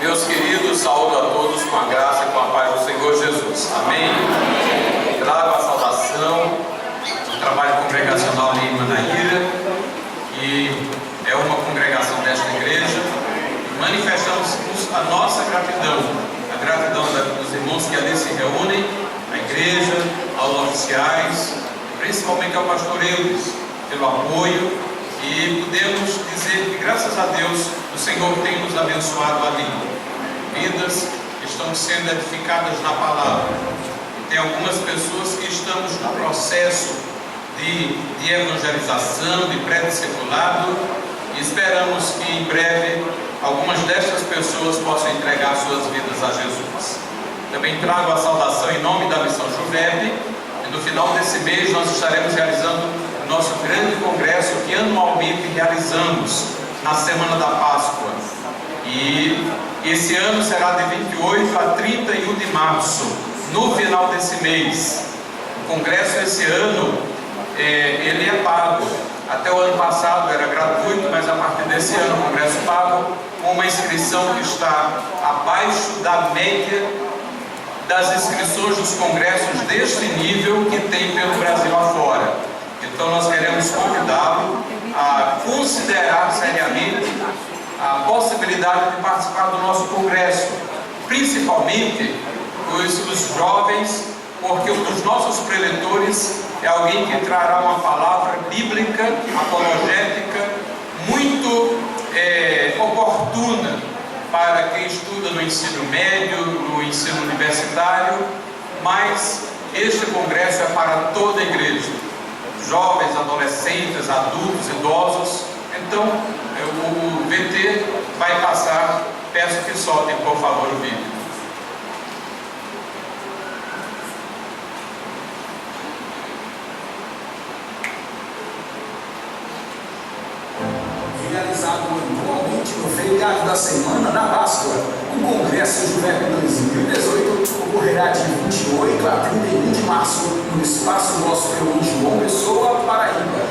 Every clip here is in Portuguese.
Meus queridos, saúdo a todos com a graça e com a paz do Senhor Jesus. Amém? Trago a saudação do trabalho congregacional ali em Manaíra, que é uma congregação desta igreja. Manifestamos a nossa gratidão, a gratidão dos irmãos que ali se reúnem, à igreja, aos oficiais, principalmente ao pastor Eudes, pelo apoio. E podemos dizer que, graças a Deus, o Senhor tem nos abençoado ali. Vidas estão sendo edificadas na palavra. E tem algumas pessoas que estamos no processo de evangelização, de pré-discipulado, e esperamos que em breve algumas destas pessoas possam entregar suas vidas a Jesus. Também trago a saudação em nome da Missão Juvep, e no final desse mês nós estaremos realizando nosso grande congresso que anualmente realizamos na Semana da Páscoa. E esse ano será de 28 a 31 de março, no final desse mês. O congresso esse ano, ele é pago. Até o ano passado era gratuito, mas a partir desse ano o congresso é pago, com uma inscrição que está abaixo da média das inscrições dos congressos deste nível que tem pelo Brasil afora. Então nós queremos convidá-lo a considerar seriamente a possibilidade de participar do nosso congresso, principalmente os jovens, porque um dos nossos preletores é alguém que trará uma palavra bíblica, apologética, muito oportuna para quem estuda no ensino médio, no ensino universitário, mas este congresso é para toda a igreja. Jovens, adolescentes, adultos, idosos. Então, o VT vai passar. Peço que soltem, por favor, o vídeo. Realizado anualmente no feriado da Semana da Páscoa, o Congresso Juvep 2018 ocorrerá de 28 a 31 de março no Espaço Gospel em João Pessoa, Paraíba.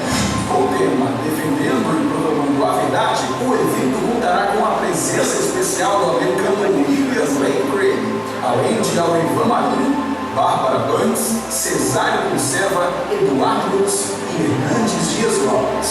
Com o tema Defendendo e Proclamando a Verdade, o evento contará com a presença especial do americano William Lane Craig, além de Aurivan Marinho, Bárbara Banks, Cesário Conserva, Eduardo Luz e Hernandes Dias Lopes.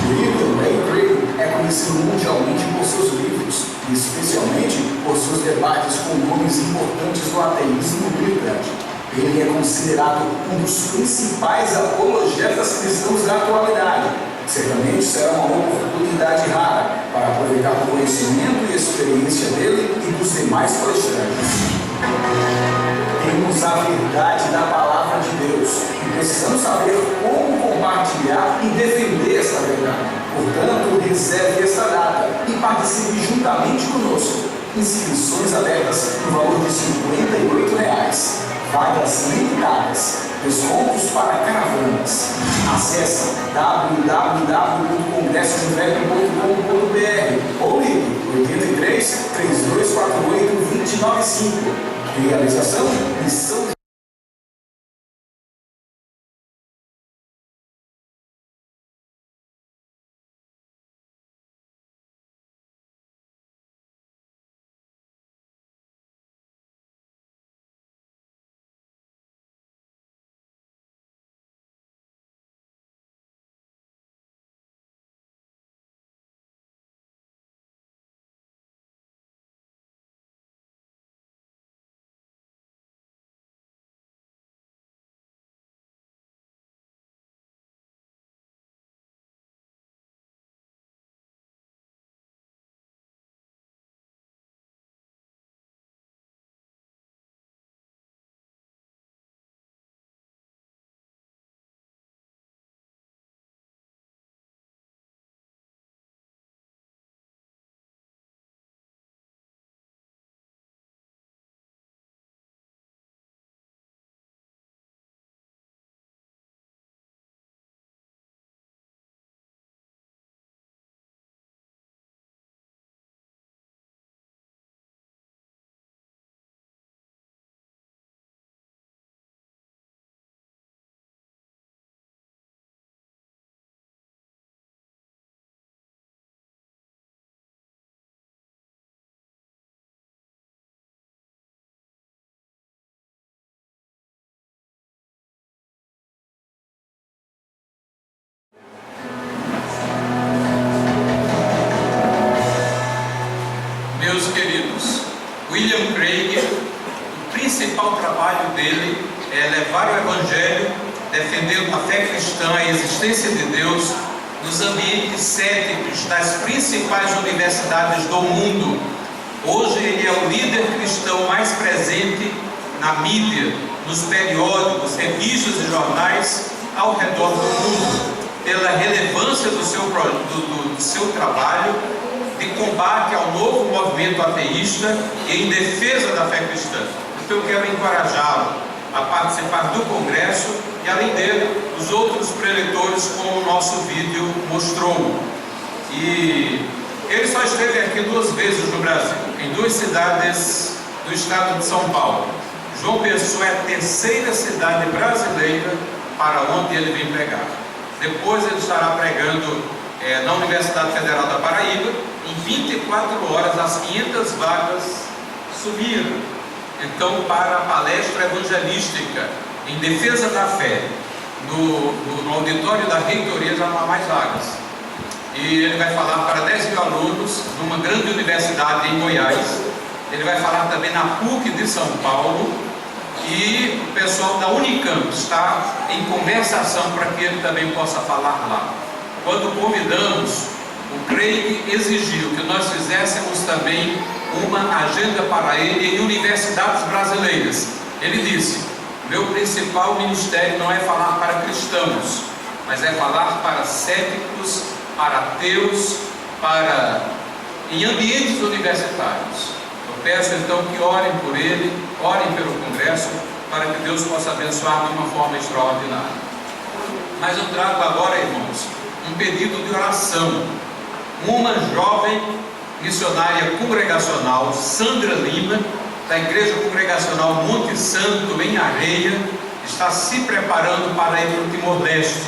William Lane Craig é conhecido mundialmente por seus livros, e especialmente por seus debates com nomes importantes do ateísmo militante. Ele é considerado um dos principais apologetas cristãos da atualidade. Certamente será uma oportunidade rara para aproveitar o conhecimento e experiência dele e dos demais palestrantes. Temos a verdade da palavra de Deus e precisamos saber como compartilhar e defender essa verdade. Portanto, reserve esta data e participe juntamente conosco. Inscrições abertas no valor de R$ 58. Vagas limitadas. Descontos para caravanas. Acesse www.congressojuvep.com.br ou ligue 83 3248 295. Realização Missão Meus queridos, William Craig, o principal trabalho dele é levar o Evangelho, defendendo a fé cristã, a existência de Deus, nos ambientes céticos das principais universidades do mundo. Hoje ele é o líder cristão mais presente na mídia, nos periódicos, revistas e jornais ao redor do mundo, pela relevância do seu trabalho de combate ao novo movimento ateísta e em defesa da fé cristã. Então eu quero encorajá-lo a participar do congresso e, além dele, os outros preletores, como o nosso vídeo mostrou. E ele só esteve aqui 2 vezes no Brasil, em 2 cidades do estado de São Paulo. João Pessoa é a 3ª cidade brasileira para onde ele vem pregar. Depois ele estará pregando na Universidade Federal da Paraíba. Em 24 horas, as 500 vagas subiram. Então, para a palestra evangelística em defesa da fé, no auditório da reitoria já não há mais vagas. E ele vai falar para 10 mil alunos numa grande universidade em Goiás. Ele vai falar também na PUC de São Paulo. E o pessoal da Unicamp está em conversação para que ele também possa falar lá. Quando convidamos, o Craig exigiu que nós fizéssemos também uma agenda para ele em universidades brasileiras. Ele disse: meu principal ministério não é falar para cristãos, mas é falar para céticos, para ateus, em ambientes universitários. Eu peço então que orem por ele, orem pelo congresso, para que Deus possa abençoar de uma forma extraordinária. Mas eu trago agora, irmãos, um pedido de oração. Uma jovem missionária congregacional, Sandra Lima, da Igreja Congregacional Monte Santo, em Areia, está se preparando para ir para o Timor-Leste.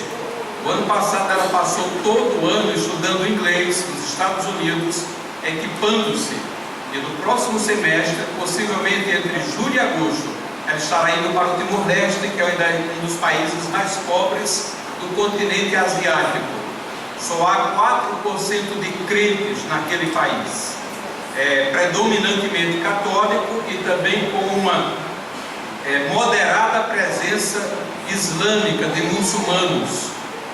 O ano passado ela passou todo o ano estudando inglês nos Estados Unidos, equipando-se. E no próximo semestre, possivelmente entre julho e agosto, ela estará indo para o Timor-Leste, que é um dos países mais pobres do continente asiático. Só há 4% de crentes naquele país, predominantemente católico e também com uma moderada presença islâmica de muçulmanos.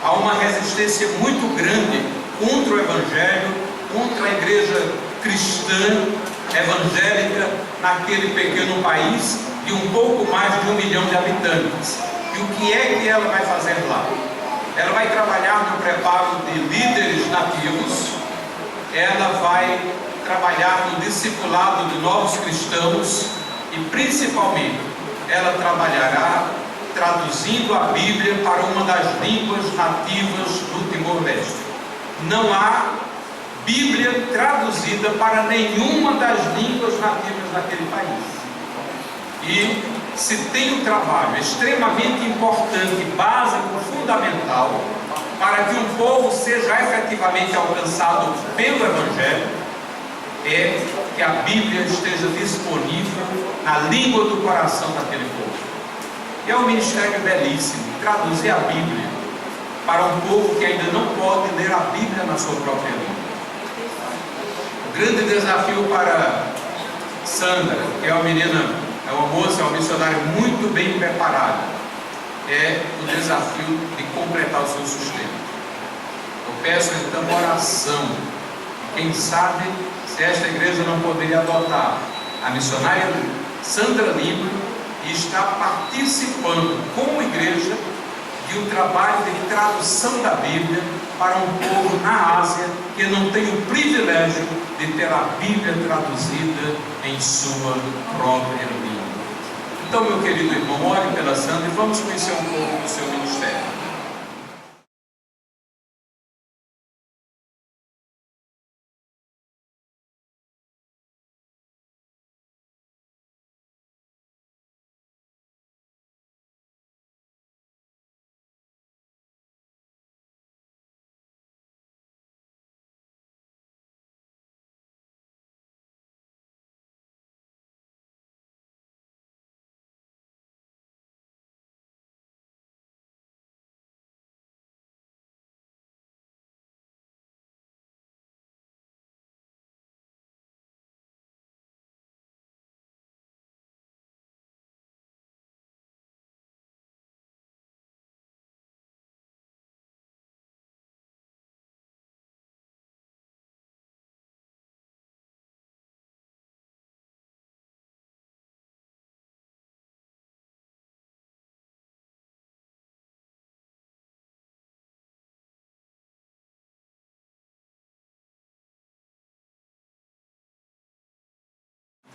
Há uma resistência muito grande contra o Evangelho, contra a igreja cristã evangélica naquele pequeno país de um pouco mais de 1 milhão de habitantes. E o que é que ela vai fazer lá? Ela vai trabalhar no preparo de líderes nativos, ela vai trabalhar no discipulado de novos cristãos e, principalmente, ela trabalhará traduzindo a Bíblia para uma das línguas nativas do Timor-Leste. Não há Bíblia traduzida para nenhuma das línguas nativas daquele país. E se tem um trabalho extremamente importante, básico, fundamental, para que um povo seja efetivamente alcançado pelo Evangelho, é que a Bíblia esteja disponível na língua do coração daquele povo. E é um ministério belíssimo, traduzir a Bíblia para um povo que ainda não pode ler a Bíblia na sua própria língua. O grande desafio para Sandra, que é uma menina, é uma moça, é uma missionária muito bem preparada, é o desafio de completar o seu sustento. Eu peço então oração. Quem sabe se esta igreja não poderia adotar a missionária Sandra Lima e estar participando como igreja de um trabalho de tradução da Bíblia para um povo na Ásia que não tem o privilégio de ter a Bíblia traduzida em sua própria língua. Então, meu querido irmão, ore pela Sandra e vamos conhecer um pouco do seu ministério.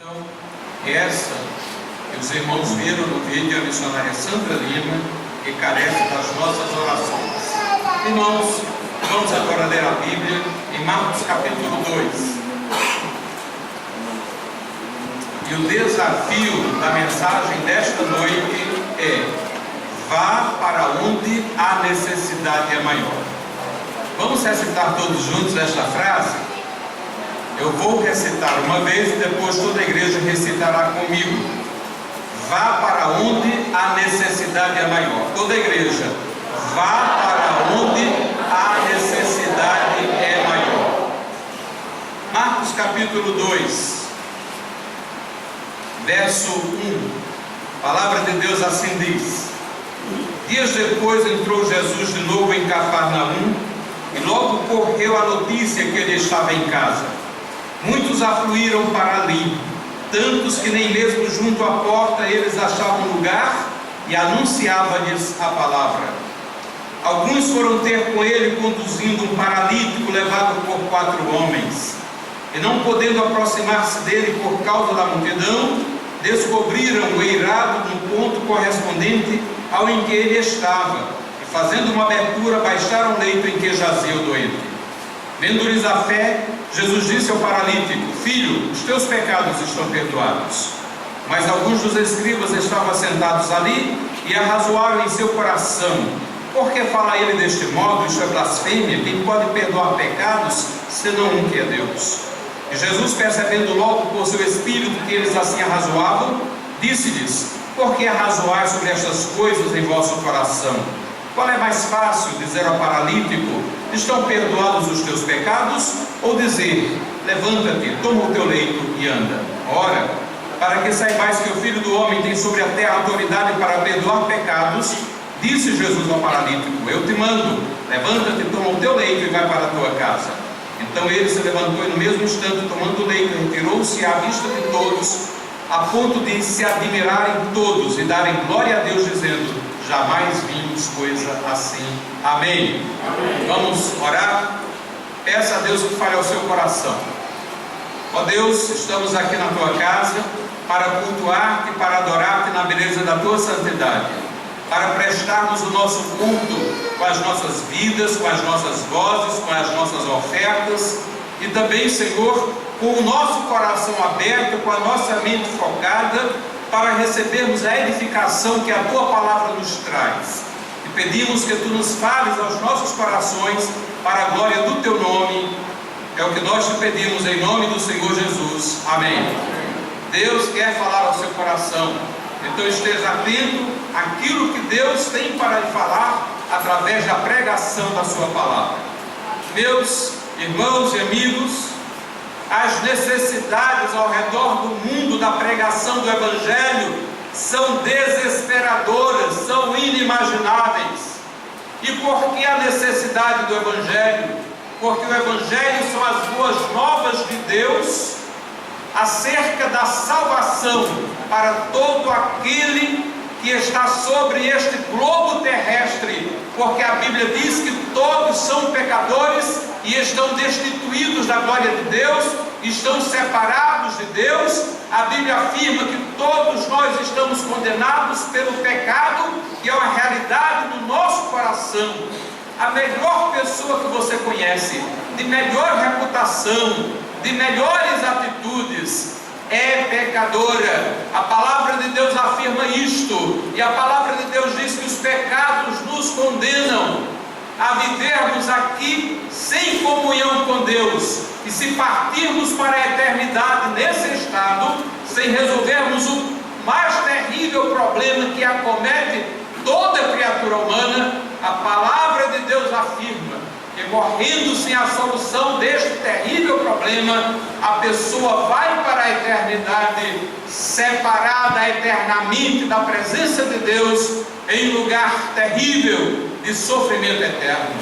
Então, essa que os irmãos viram no vídeo é a missionária Sandra Lima, que carece das nossas orações. Irmãos, vamos agora ler a Bíblia em Marcos capítulo 2. E o desafio da mensagem desta noite é: vá para onde a necessidade é maior. Vamos recitar todos juntos esta frase? Eu vou recitar uma vez e depois toda a igreja recitará comigo. Vá para onde a necessidade é maior. Toda a igreja. Vá para onde a necessidade é maior. Marcos capítulo 2. Verso 1, a palavra de Deus assim diz: dias depois entrou Jesus de novo em Cafarnaum, e logo correu a notícia que ele estava em casa. Muitos afluíram para ali, tantos que nem mesmo junto à porta eles achavam lugar, e anunciava-lhes a palavra. Alguns foram ter com ele conduzindo um paralítico levado por 4 homens. E não podendo aproximar-se dele por causa da multidão, descobriram o eirado no ponto correspondente ao em que ele estava, e fazendo uma abertura, baixaram o leito em que jazia o doente. Vendo-lhes a fé, Jesus disse ao paralítico: filho, os teus pecados estão perdoados. Mas alguns dos escribas estavam sentados ali e arrazoaram em seu coração: por que fala ele deste modo? Isto é blasfêmia. Quem pode perdoar pecados, senão um que é Deus? E Jesus, percebendo logo por seu espírito que eles assim arrazoavam, disse-lhes: por que arrazoais sobre estas coisas em vosso coração? Qual é mais fácil, dizer ao paralítico: estão perdoados os teus pecados? Ou dizer: levanta-te, toma o teu leito e anda? Ora, para que saibais que o Filho do Homem tem sobre a terra autoridade para perdoar pecados, disse Jesus ao paralítico: eu te mando, levanta-te, toma o teu leito e vai para a tua casa. Então ele se levantou e no mesmo instante, tomando o leito, retirou-se à vista de todos, a ponto de se admirarem todos e darem glória a Deus, dizendo: jamais vimos coisa assim. Amém. Amém. Vamos orar? Peça a Deus que fale ao seu coração. Ó Deus, estamos aqui na tua casa para cultuar-te, para adorar-te na beleza da tua santidade, para prestarmos o nosso culto com as nossas vidas, com as nossas vozes, com as nossas ofertas, e também, Senhor, com o nosso coração aberto, com a nossa mente focada, para recebermos a edificação que a tua palavra nos traz. E pedimos que tu nos fales aos nossos corações, para a glória do teu nome. É o que nós te pedimos em nome do Senhor Jesus. Amém. Deus quer falar ao seu coração. Então esteja atento àquilo que Deus tem para lhe falar através da pregação da sua palavra. Meus irmãos e amigos, as necessidades ao redor do mundo da pregação do Evangelho são desesperadoras, são inimagináveis. E por que a necessidade do Evangelho? Porque o Evangelho são as boas novas de Deus acerca da salvação para todo aquele que está sobre este globo terrestre, porque a Bíblia diz que todos são pecadores e estão destituídos da glória de Deus, estão separados de Deus. A Bíblia afirma que todos nós estamos condenados pelo pecado, que é uma realidade no nosso coração. A melhor pessoa que você conhece, de melhor reputação, de melhores atitudes, é pecadora. A palavra de Deus afirma isto, e a palavra de Deus diz que os pecados nos condenam a vivermos aqui sem comunhão com Deus, e se partirmos para a eternidade nesse estado, sem resolvermos o mais terrível problema que acomete toda criatura humana, a palavra de Deus afirma que, morrendo sem a solução deste terrível problema, a pessoa vai para a eternidade, separada eternamente da presença de Deus, em lugar terrível de sofrimento eterno.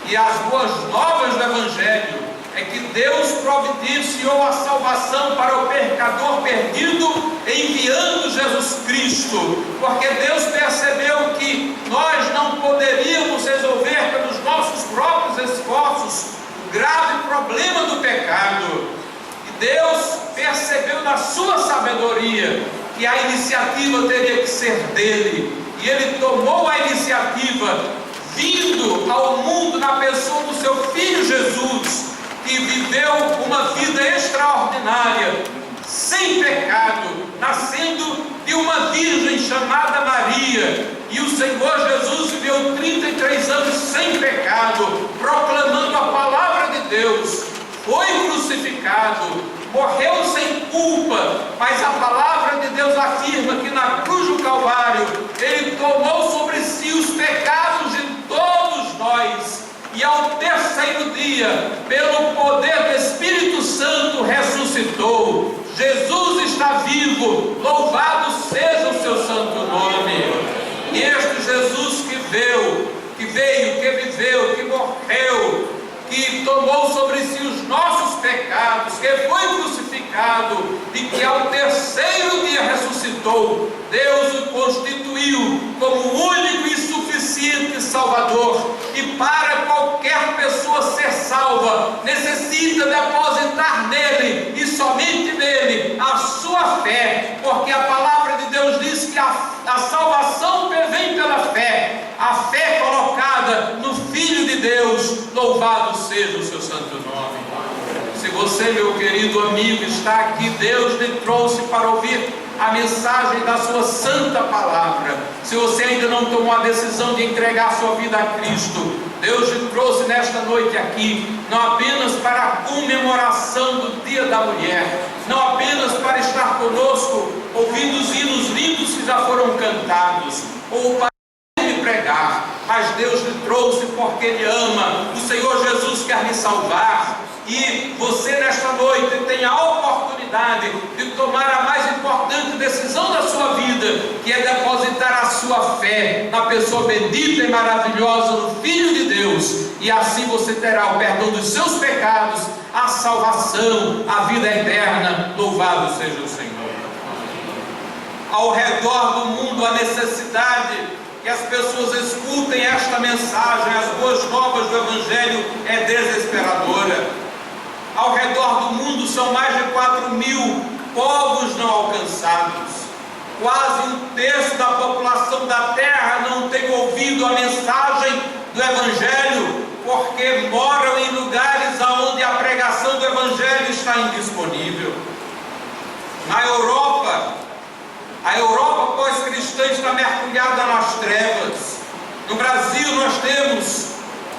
E as boas novas do Evangelho é que Deus providenciou a salvação para o pecador perdido, enviando Jesus Cristo, porque Deus percebeu que nós não poderíamos resolver pelos nossos próprios esforços o grave problema do pecado. E Deus percebeu na sua sabedoria que a iniciativa teria que ser dele, e ele tomou a iniciativa, vindo ao mundo na pessoa do seu Filho Jesus, que viveu uma vida extraordinária, sem pecado, nascendo de uma virgem chamada Maria. E o Senhor Jesus viveu 33 anos sem pecado, proclamando a palavra de Deus, foi crucificado, morreu sem culpa, mas a palavra de Deus afirma que na cruz do Calvário ele tomou sobre si os pecados de todos nós, e ao terceiro dia, pelo poder do Espírito Santo, ressuscitou. Jesus está vivo, louvado seja o seu santo nome. E este Jesus que veio, que viveu, que morreu, que tomou sobre si os nossos pecados, que foi crucificado e que ao terceiro dia ressuscitou, Deus o constituiu como o único e suficiente Salvador. E para qualquer pessoa ser salva, necessita depositar nele e somente nele a sua fé, porque a palavra de Deus diz que a salvação vem pela fé, a fé colocada no Filho de Deus. Louvado seja o seu santo nome. Se você, meu querido amigo, está aqui, Deus lhe trouxe para ouvir a mensagem da sua santa palavra. Se você ainda não tomou a decisão de entregar sua vida a Cristo, Deus lhe trouxe nesta noite aqui, não apenas para a comemoração do Dia da Mulher, não apenas para estar conosco ouvindo os hinos lindos que já foram cantados, ou para pregar, mas Deus lhe trouxe porque Ele ama. O Senhor Jesus quer lhe salvar, e você nesta noite tem a oportunidade de tomar a mais importante decisão da sua vida, que é depositar a sua fé na pessoa bendita e maravilhosa do Filho de Deus, e assim você terá o perdão dos seus pecados, a salvação, a vida eterna. Louvado seja o Senhor. Ao redor do mundo, a necessidade que as pessoas escutem esta mensagem, as boas novas do Evangelho, é desesperadora. Ao redor do mundo são mais de 4.000 povos não alcançados. Quase um terço da população da terra não tem ouvido a mensagem do Evangelho, porque moram em lugares onde a pregação do Evangelho está indisponível. Na Europa, a Europa pós-cristã está mergulhada nas trevas. No Brasil nós temos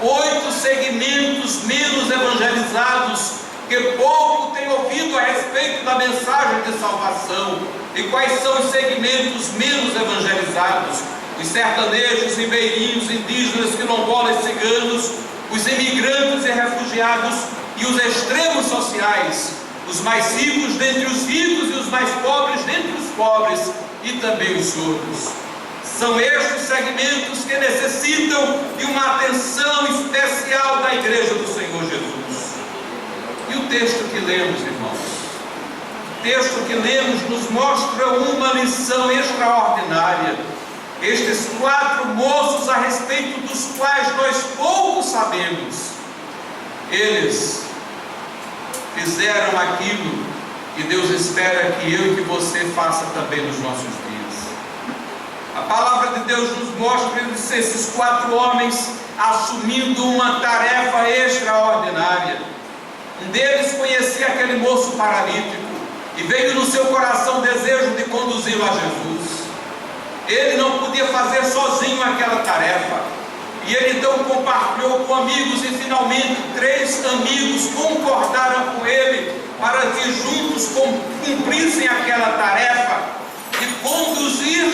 8 segmentos menos evangelizados, que pouco têm ouvido a respeito da mensagem de salvação. E quais são os segmentos menos evangelizados? Os sertanejos, ribeirinhos, indígenas, quilombolas, ciganos, os imigrantes e refugiados e os extremos sociais, os mais ricos dentre os ricos e os mais pobres dentre os pobres, e também os surdos. São estes segmentos que necessitam de uma atenção especial da Igreja do Senhor Jesus. E o texto que lemos, irmãos, o texto que lemos nos mostra uma lição extraordinária. Estes 4 moços, a respeito dos quais nós pouco sabemos, eles fizeram aquilo que Deus espera que eu e que você faça também nos nossos dias. A palavra de Deus nos mostra esses 4 homens assumindo uma tarefa extraordinária. Um deles conhecia aquele moço paralítico e veio no seu coração o desejo de conduzi-lo a Jesus. Ele não podia fazer sozinho aquela tarefa, e ele então compartilhou com amigos, e finalmente 3 amigos concordaram com ele para que juntos cumprissem aquela tarefa de conduzir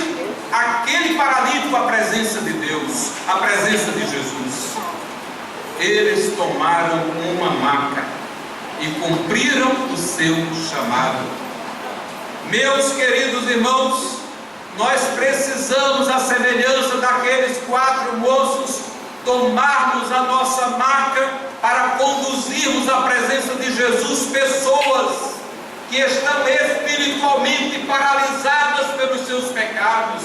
aquele paralítico à presença de Deus, à presença de Jesus. Eles tomaram uma maca e cumpriram o seu chamado. Meus queridos irmãos, nós precisamos, à semelhança daqueles 4 moços, tomarmos a nossa maca para conduzirmos à presença de Jesus pessoas que estão espiritualmente paralisadas pelos seus pecados,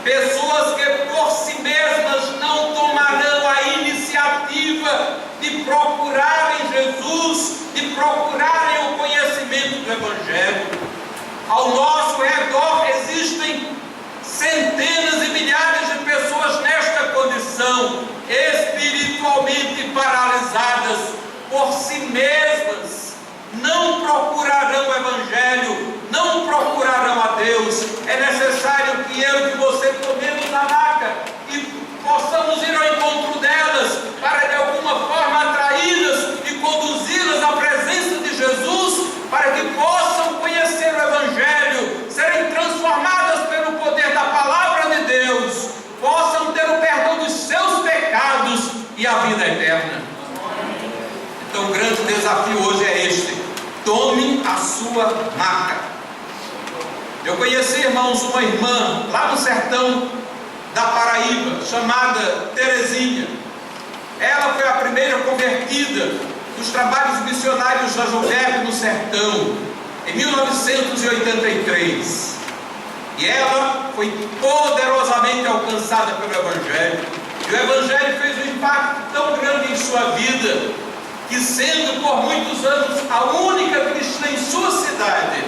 pessoas que por si mesmas não tomarão a iniciativa de procurarem Jesus, de procurarem o conhecimento do Evangelho. Ao nosso redor existem centenas e milhares de pessoas nesta condição, espiritualmente paralisadas por si mesmas. Não procurarão o Evangelho, não procurarão a Deus. É necessário que eu e que você tomemos a maca e possamos ir ao encontro delas, para de alguma forma atraí-las e conduzi-las à presença de Jesus, para que possam conhecer o Evangelho, serem transformadas pelo poder da palavra de Deus, possam ter o perdão dos seus pecados e a vida eterna. Então o grande desafio hoje é este: tome a sua maca. Eu conheci, irmãos, uma irmã lá no sertão da Paraíba, chamada Terezinha. Ela foi a primeira convertida dos trabalhos missionários da Jovep no sertão, em 1983. E ela foi poderosamente alcançada pelo Evangelho. E o Evangelho fez um impacto tão grande em sua vida, que, sendo por muitos anos a única cristã em sua cidade,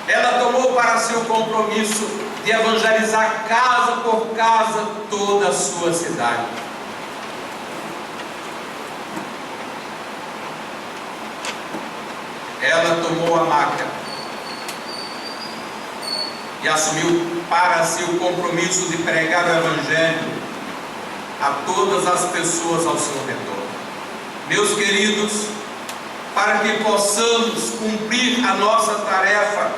ela tomou para si o compromisso de evangelizar casa por casa toda a sua cidade. Ela tomou a maca e assumiu para si o compromisso de pregar o Evangelho a todas as pessoas ao seu redor. Meus queridos, para que possamos cumprir a nossa tarefa,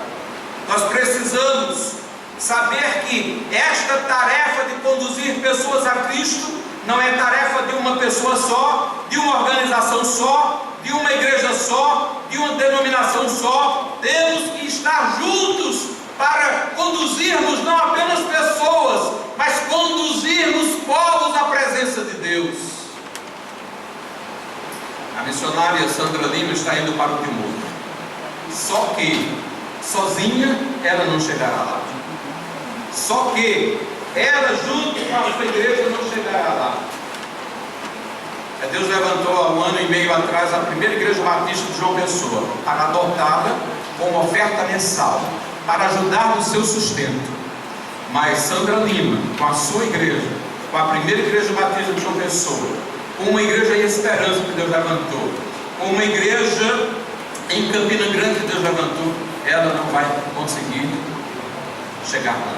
nós precisamos saber que esta tarefa de conduzir pessoas a Cristo não é tarefa de uma pessoa só, de uma organização só, de uma igreja só, de uma denominação só. Temos que estar juntos para conduzirmos não apenas pessoas, mas conduzirmos povos à presença de Deus. A missionária Sandra Lima está indo para o Timor. Só que sozinha ela não chegará lá. Só que ela junto com a sua igreja não chegará lá. Deus levantou há 1 ano e meio atrás a primeira igreja batista de João Pessoa, para adotada com uma oferta mensal, para ajudar no seu sustento. Mas Sandra Lima, com a sua igreja, com a primeira igreja batista de João Pessoa, com uma igreja em Esperança que Deus levantou, com uma igreja em Campina Grande que Deus levantou, ela não vai conseguir chegar lá.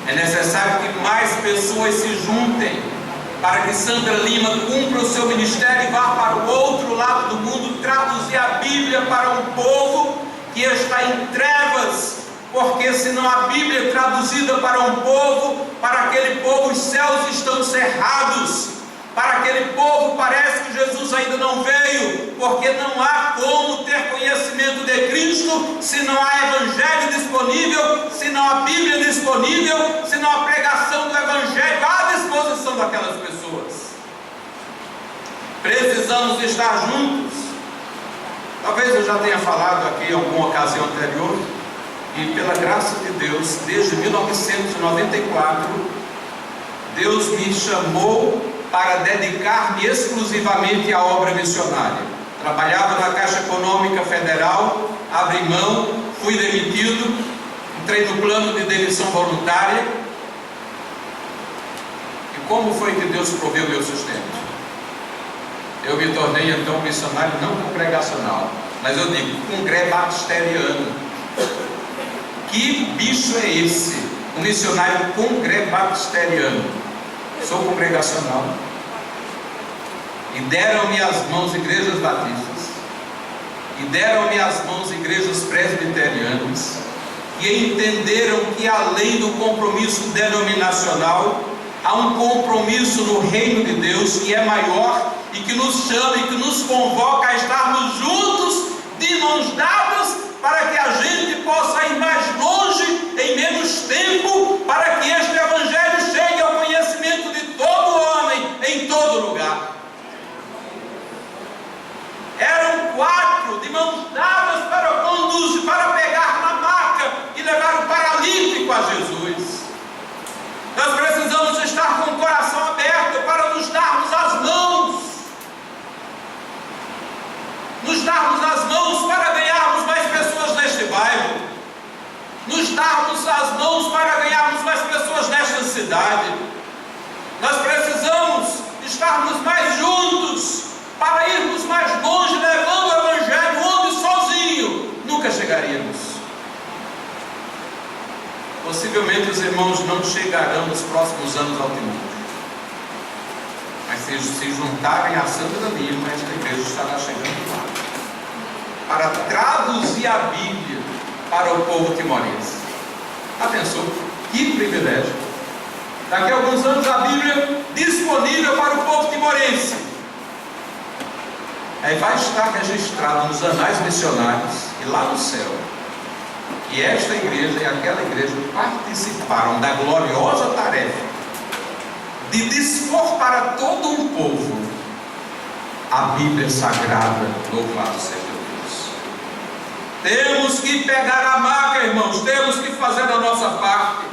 É necessário que mais pessoas se juntem para que Sandra Lima cumpra o seu ministério e vá para o outro lado do mundo traduzir a Bíblia para um povo que está em trevas, porque senão a Bíblia é traduzida para um povo, para aquele povo os céus estão cerrados. Para aquele povo parece que Jesus ainda não veio, porque não há como ter conhecimento de Cristo se não há Evangelho disponível, se não há Bíblia disponível, se não há pregação do Evangelho à disposição daquelas pessoas. Precisamos estar juntos. Talvez eu já tenha falado aqui em alguma ocasião anterior, e pela graça de Deus, desde 1994, Deus me chamou para dedicar-me exclusivamente à obra missionária. Trabalhava na Caixa Econômica Federal, abri mão, fui demitido, entrei no plano de demissão voluntária. E como foi que Deus proveu meu sustento? Eu me tornei então um missionário não congregacional, mas eu digo congrebatisteriano. Que bicho é esse? Um missionário congrebatisteriano. Sou congregacional. E deram-me as mãos igrejas batistas, e deram-me as mãos igrejas presbiterianas, e entenderam que além do compromisso denominacional, há um compromisso no reino de Deus que é maior e que nos chama e que nos convoca a estarmos juntos, de mãos dadas, para que a gente possa ir mais longe em menos tempo, para que este Evangelho chegue ao conhecimento de todo homem, em todo lugar. Eram 4 de mãos dadas para conduzir, para pegar na maca e levar o paralítico a Jesus. Nós precisamos estar com o coração aberto para nos darmos as mãos. Nos darmos as mãos para ganharmos mais pessoas neste bairro. Nós precisamos estarmos mais juntos para irmos mais longe, levando o Evangelho, onde sozinho nunca chegaríamos. Possivelmente os irmãos não chegarão nos próximos anos ao Timóteo, mas se juntarem à Santa Lima, esta igreja estará chegando lá, para traduzir a Bíblia para o povo timorense. Atenção, que privilégio! Daqui a alguns anos a Bíblia disponível para o povo timorense. Aí vai estar registrado nos anais missionários e lá no céu que esta igreja e aquela igreja participaram da gloriosa tarefa de dispor para todo um povo a Bíblia Sagrada. Louvado seja Deus! Temos que pegar a marca, irmãos, temos que fazer a nossa parte.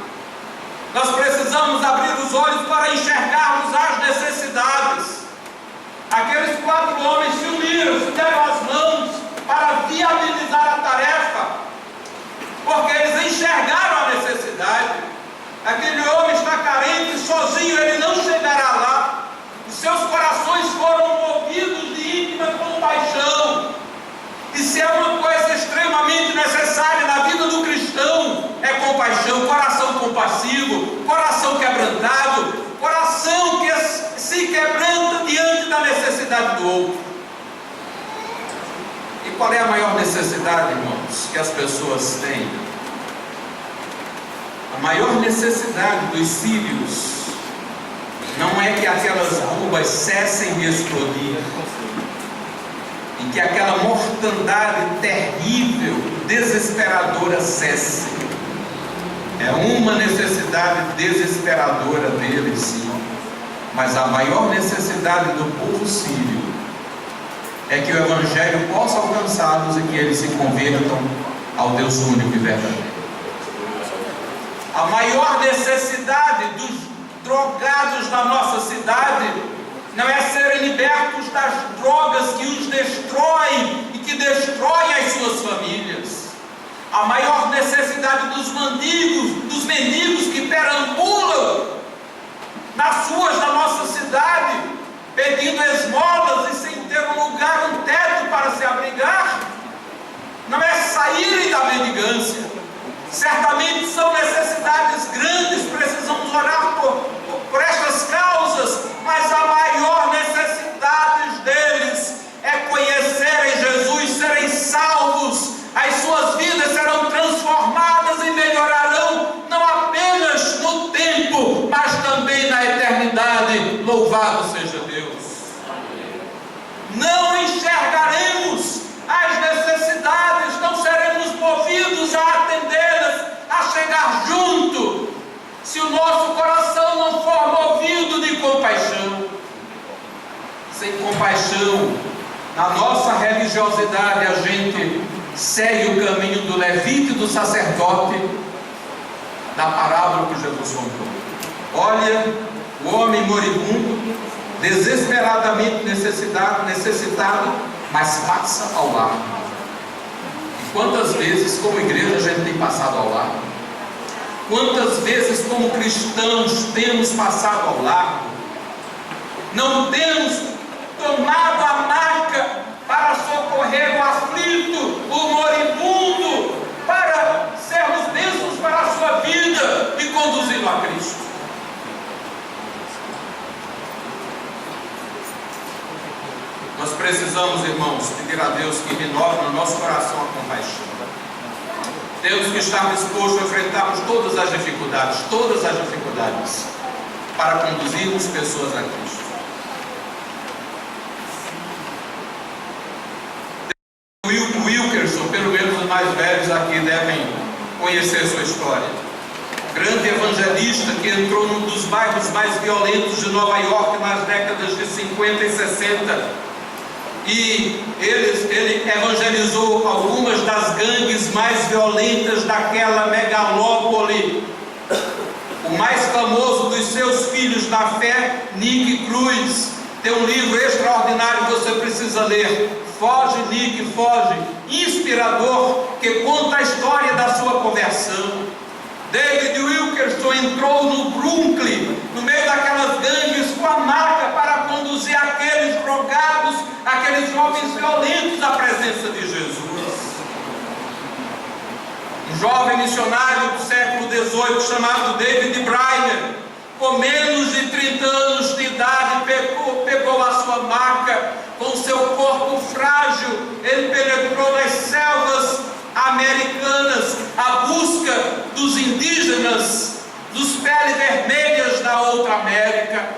Nós precisamos abrir os olhos para enxergarmos as necessidades. Aqueles 4 homens se uniram, se deram as mãos para viabilizar a tarefa, porque eles enxergaram a necessidade. Aquele homem está carente, sozinho ele não chegará lá. Os seus corações foram movidos de íntima compaixão. E se é uma coisa extremamente necessária na vida do cristão, é compaixão, coração compassivo, coração quebrantado, coração que se quebranta diante da necessidade do outro. E qual é a maior necessidade, irmãos, que as pessoas têm? A maior necessidade dos sírios não é que aquelas bombas cessem de explodir, e que aquela mortandade terrível, desesperadora cesse. É uma necessidade desesperadora deles, sim, mas a maior necessidade do povo sírio é que o Evangelho possa alcançá-los e que eles se convertam ao Deus único e verdadeiro. A maior necessidade dos drogados da nossa cidade não é serem libertos das drogas que os destroem e que destroem as suas famílias. A maior necessidade dos mendigos que perambulam nas ruas da nossa cidade, pedindo esmolas e sem ter um lugar, um teto para se abrigar, não é saírem da mendigância. Certamente são necessidades grandes, precisamos orar por estas causas, mas a maior necessidade deles é conhecerem Jesus, serem salvos, as suas vidas serão transformadas e melhorarão, não apenas no tempo, mas também na eternidade. Louvado seja Deus! Não enxergaremos as necessidades, não seremos movidos a atendê-las, a chegar junto, se o nosso coração não for movido de compaixão. Sem compaixão, na nossa religiosidade, a gente segue o caminho do levita e do sacerdote da parábola que Jesus contou. Olha o homem moribundo, desesperadamente necessitado, mas passa ao largo. E quantas vezes como igreja a gente tem passado ao largo? Quantas vezes como cristãos temos passado ao largo? Não temos tomado a marca para socorrer o aflito, o moribundo, para sermos bênçãos para a sua vida e conduzi-lo a Cristo. Nós precisamos, irmãos, pedir a Deus que renove no nosso coração a compaixão. Temos que estar dispostos a enfrentarmos todas as dificuldades, para conduzirmos pessoas a Cristo. Wilkerson, pelo menos os mais velhos aqui devem conhecer sua história. Grande evangelista que entrou num dos bairros mais violentos de Nova York nas décadas de 50 e 60. E ele evangelizou algumas das gangues mais violentas daquela megalópole. O mais famoso dos seus filhos na fé, Nick Cruz, tem um livro extraordinário que você precisa ler. Foge, Nick, foge. Inspirador, que conta a história da sua conversão. David Wilkerson Wilkerson entrou no Brooklyn, no meio daquelas gangues, com a maca para conduzir aqueles drogados, aqueles jovens violentos à presença de Jesus. Um jovem missionário do século XVIII chamado David Brainerd, com menos de 30 anos de idade, pegou a sua maca, com seu corpo frágil, ele penetrou nas selvas americanas à busca dos indígenas, dos peles vermelhas da outra América.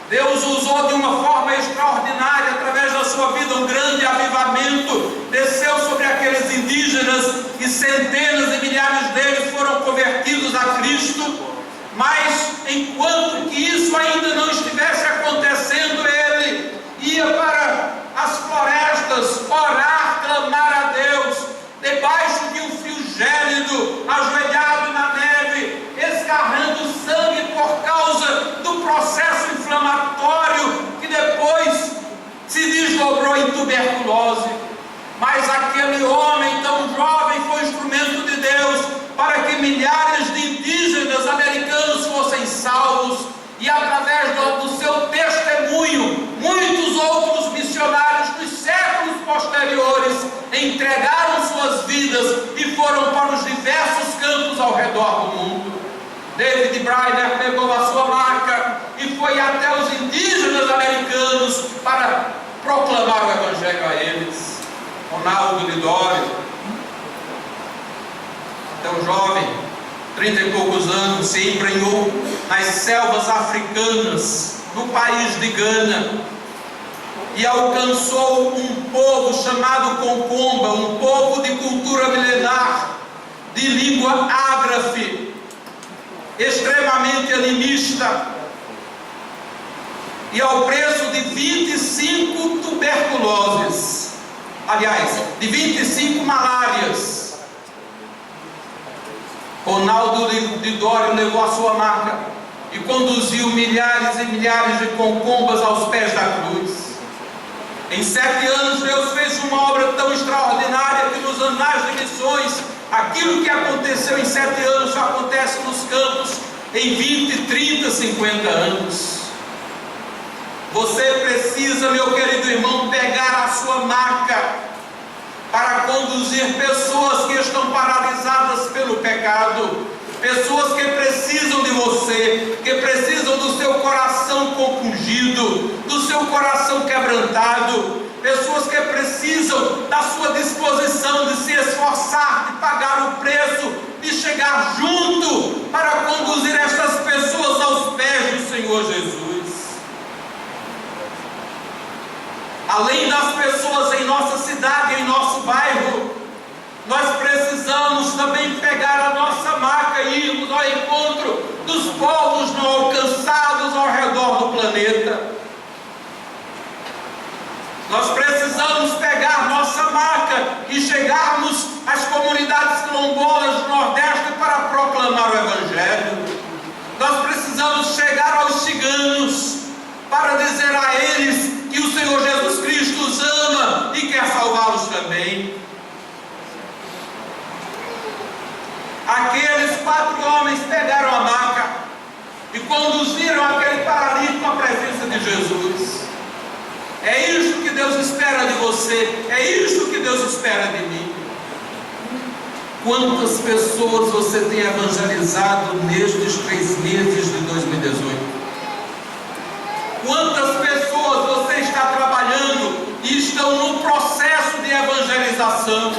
Deus usou de uma forma extraordinária, através da sua vida, um grande avivamento desceu sobre aqueles indígenas e centenas e milhares deles foram convertidos a Cristo. Mas enquanto que isso ainda não estivesse acontecendo, ele ia para as florestas orar, clamar a Deus, debaixo de um fio gélido, ajoelhado na neve, escarrando sangue por causa do processo inflamatório que depois se desdobrou em tuberculose. Mas aquele homem tão jovem foi instrumento de Deus para que milhares de indígenas americanos fossem salvos, e através do seu testemunho, muitos outros missionários dos séculos posteriores entregaram suas vidas e foram para os diversos campos ao redor do mundo. David Brainerd pegou a sua maca e foi até os indígenas americanos para proclamar o Evangelho a eles. Ronaldo Lidório, até um jovem, 30 e poucos anos, se embrenhou nas selvas africanas, no país de Gana, e alcançou um povo chamado Concomba, um povo de cultura milenar, de língua ágrafe, extremamente animista, e ao preço de 25 tuberculoses, aliás, de 25 malárias. Ronaldo Lidório levou a sua marca e conduziu milhares e milhares de concombas aos pés da cruz. Em 7 anos Deus fez uma obra tão extraordinária que nos anais de missões, aquilo que aconteceu em 7 anos só acontece nos campos em 20, 30, 50 anos. Você precisa, meu querido irmão, pegar a sua maca para conduzir pessoas que estão paralisadas pelo pecado, pessoas que precisam de você, que precisam do seu coração compungido, do seu coração quebrantado, pessoas que precisam da sua disposição de se esforçar, de pagar o preço, de chegar junto para conduzir estas pessoas aos pés do Senhor Jesus. Além das pessoas em nossa cidade, em nosso bairro, nós precisamos também pegar a nossa maca e irmos ao encontro dos povos não alcançados ao redor do planeta. Nós precisamos pegar nossa maca e chegarmos às comunidades quilombolas do Nordeste para proclamar o Evangelho. Nós precisamos chegar aos ciganos para dizer a eles que o Senhor Jesus Cristo os ama e quer salvá-los também. Aqueles 4 homens pegaram a maca e conduziram aquele paralítico à presença de Jesus. É isto que Deus espera de você, é isto que Deus espera de mim. Quantas pessoas você tem evangelizado nestes 3 meses de 2018? Quantas pessoas você está trabalhando e estão no processo de evangelização?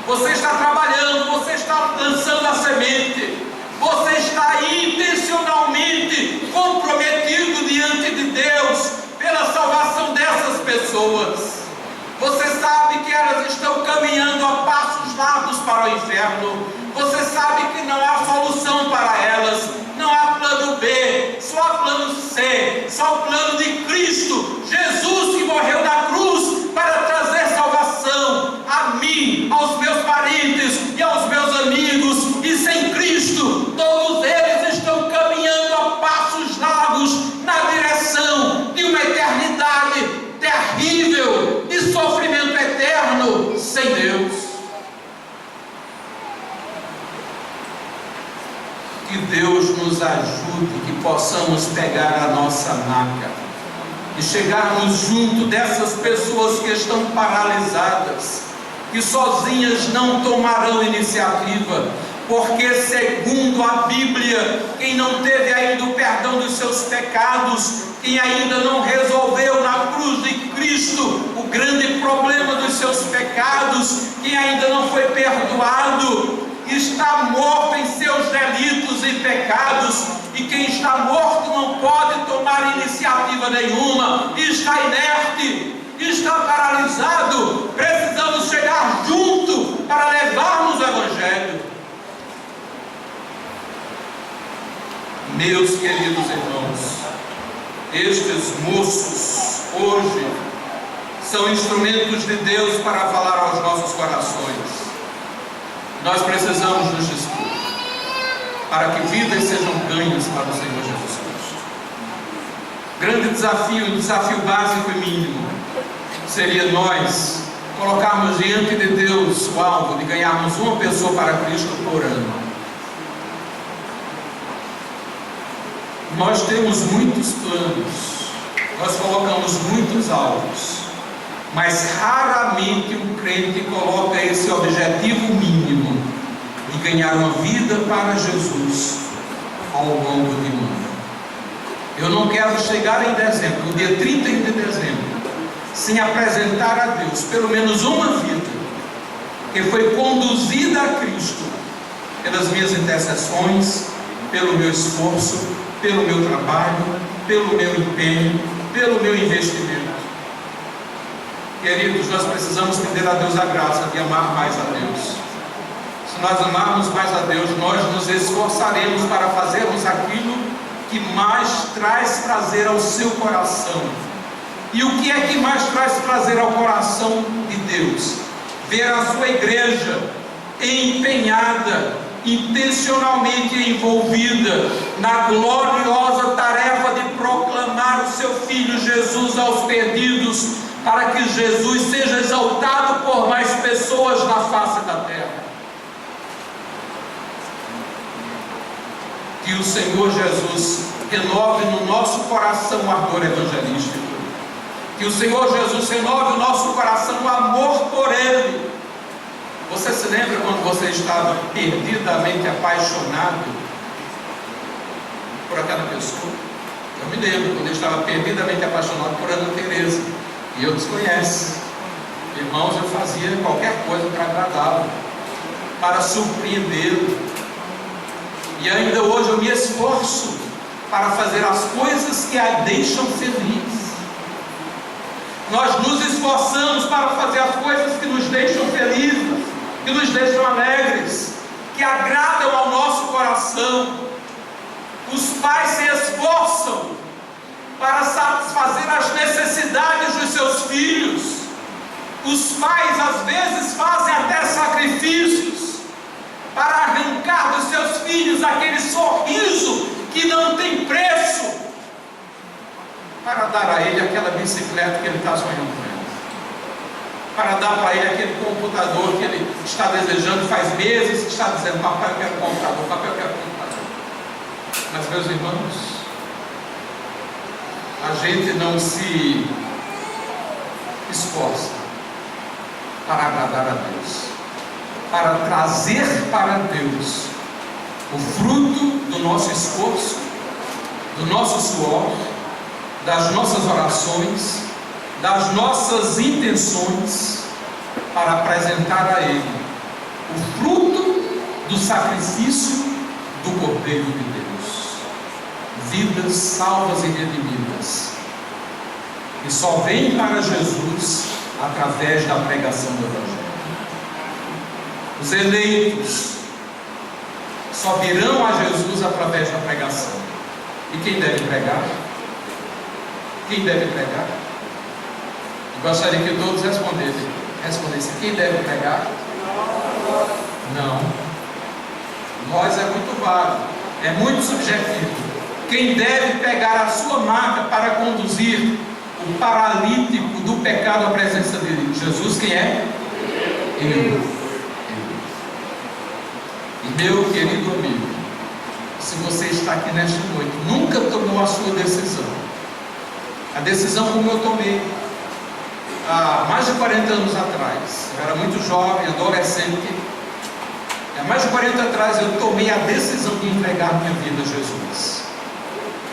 Você está trabalhando, você está lançando a semente, você está intencionalmente comprometido diante de Deus pela salvação dessas pessoas. Você sabe que elas estão caminhando a passos largos para o inferno. Você sabe que não há solução para elas, não há plano B, só há plano C, só o plano de Cristo, Jesus que morreu na cruz para trazer salvação a mim, aos meus parentes e aos meus amigos. E sem Cristo, todos eles estão caminhando a passos largos na direção de uma eternidade terrível, de sofrimento eterno sem Deus. Que Deus nos ajude, que possamos pegar a nossa maca e chegarmos junto dessas pessoas que estão paralisadas, que sozinhas não tomarão iniciativa, porque segundo a Bíblia, quem não teve ainda o perdão dos seus pecados, quem ainda não resolveu na cruz de Cristo o grande problema dos seus pecados, quem ainda não foi perdoado, está morto em seus delitos e pecados, e quem está morto não pode tomar iniciativa nenhuma, está inerte, está paralisado. Precisamos chegar junto para levarmos o Evangelho. Meus queridos irmãos, estes moços hoje são instrumentos de Deus para falar aos nossos corações. Nós precisamos nos dispor para que vidas sejam ganhas para o Senhor Jesus Cristo. Grande desafio, o desafio básico e mínimo seria nós colocarmos diante de Deus o alvo de ganharmos uma pessoa para Cristo por ano. Nós temos muitos planos, nós colocamos muitos alvos, mas raramente um crente coloca esse objetivo mínimo de ganhar uma vida para Jesus ao longo de um ano. Eu não quero chegar em dezembro, no dia 31 de dezembro, sem apresentar a Deus pelo menos uma vida que foi conduzida a Cristo pelas minhas intercessões, pelo meu esforço, pelo meu trabalho, pelo meu empenho, pelo meu investimento. Queridos, nós precisamos pedir a Deus a graça de amar mais a Deus. Se nós amarmos mais a Deus, nós nos esforçaremos para fazermos aquilo que mais traz prazer ao seu coração. E o que é que mais traz prazer ao coração de Deus? Ver a sua igreja empenhada, intencionalmente envolvida na gloriosa tarefa de proclamar o seu Filho Jesus aos perdidos, para que Jesus seja exaltado por mais pessoas na face da terra. Que o Senhor Jesus renove no nosso coração o ardor evangelístico. Que o Senhor Jesus renove o nosso coração o amor por Ele. Você se lembra quando você estava perdidamente apaixonado por aquela pessoa? Eu me lembro quando eu estava perdidamente apaixonado por Ana Teresa. E eu desconheço. Irmãos, eu fazia qualquer coisa para agradá-lo, para surpreendê-lo. E ainda hoje eu me esforço para fazer as coisas que a deixam feliz. Nós nos esforçamos para fazer as coisas que nos deixam felizes, que nos deixam alegres, que agradam ao nosso coração. Os pais se esforçam para satisfazer as necessidades dos seus filhos. Os pais às vezes fazem até sacrifícios para arrancar dos seus filhos aquele sorriso que não tem preço, para dar a ele aquela bicicleta que ele está sonhando com ela, para dar para ele aquele computador que ele está desejando faz meses, que está dizendo: papai, eu quero computador, papai, eu quero computador. Mas, meus irmãos, a gente não se esforça para agradar a Deus, para trazer para Deus o fruto do nosso esforço, do nosso suor, das nossas orações, das nossas intenções, para apresentar a Ele o fruto do sacrifício do Cordeiro de Deus. Vidas salvas e redimidas, que só vêm para Jesus através da pregação do Evangelho. Os eleitos só virão a Jesus através da pregação. E quem deve pregar? Quem deve pregar? Eu gostaria que todos respondessem: quem deve pregar? Não. Nós é muito vago, é muito subjetivo. Quem deve pegar a sua maca para conduzir o paralítico do pecado à presença de Jesus, quem é? Eu. E meu querido amigo, se você está aqui nesta noite, nunca tomou a sua decisão, a decisão como eu tomei há mais de 40 anos atrás. Eu era muito jovem, adolescente. Há mais de 40 anos atrás eu tomei a decisão de entregar minha vida a Jesus.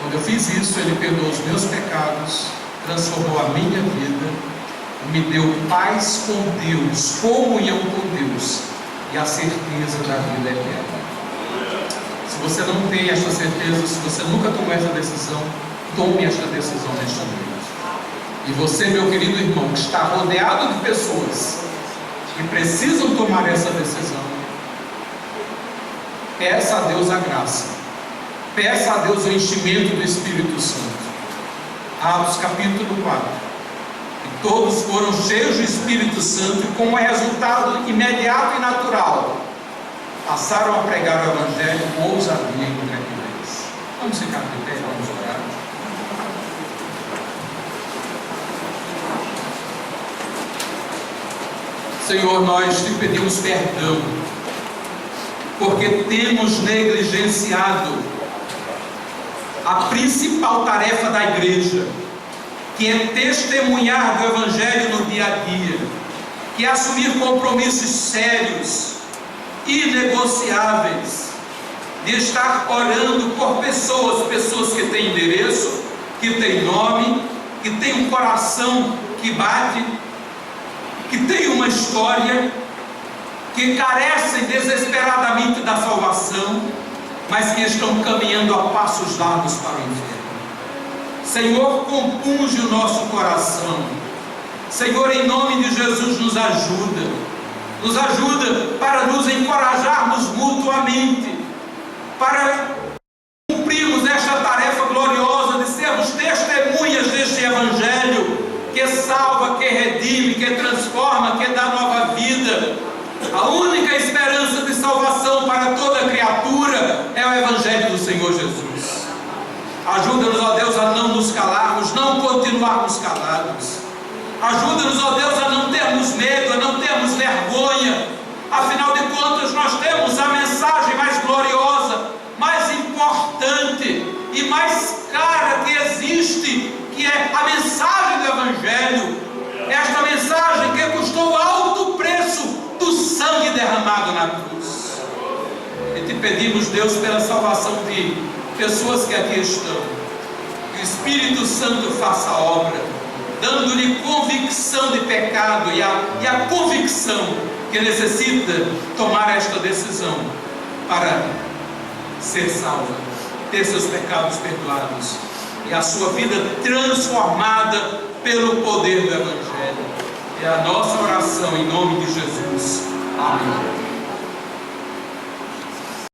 Quando eu fiz isso, Ele perdoou os meus pecados, transformou a minha vida, me deu paz com Deus, comunhão com Deus e a certeza da vida eterna. Se você não tem esta certeza, se você nunca tomou essa decisão, tome esta decisão nesta noite. E você, meu querido irmão, que está rodeado de pessoas que precisam tomar essa decisão, peça a Deus a graça, peça a Deus o enchimento do Espírito Santo. Atos capítulo 4. E todos foram cheios do Espírito Santo e, como resultado imediato e natural, passaram a pregar o Evangelho com ousadia e com tranquilidade. Vamos ficar de pé, vamos orar. Senhor, nós te pedimos perdão, porque temos negligenciado a principal tarefa da igreja, que é testemunhar do Evangelho no dia a dia, que é assumir compromissos sérios, inegociáveis, de estar orando por pessoas que têm endereço, que têm nome, que têm um coração que bate, que têm uma história, que carecem desesperadamente da salvação, mas que estão caminhando a passos largos para o inferno. Senhor, compunge o nosso coração. Senhor, em nome de Jesus, nos ajuda para nos encorajarmos mutuamente, para cumprirmos esta tarefa gloriosa de sermos testemunhas deste Evangelho que salva, que redime, que transforma, que dá nova vida. A única esperança de salvação para toda criatura é o Evangelho do Senhor Jesus. Ajuda-nos, ó Deus, a não nos calarmos, não continuarmos calados. Ajuda-nos, ó Deus, a não termos medo, a não termos vergonha. Afinal de contas, nós temos a mensagem mais gloriosa, mais importante e mais cara que existe, que é a mensagem do Evangelho. Esta mensagem que custou alto preço do sangue derramado na cruz. E te pedimos, Deus, pela salvação de pessoas que aqui estão, que o Espírito Santo faça a obra, dando-lhe convicção de pecado e a convicção que necessita tomar esta decisão para ser salva, ter seus pecados perdoados e a sua vida transformada pelo poder do Evangelho. É a nossa oração em nome de Jesus. Amém.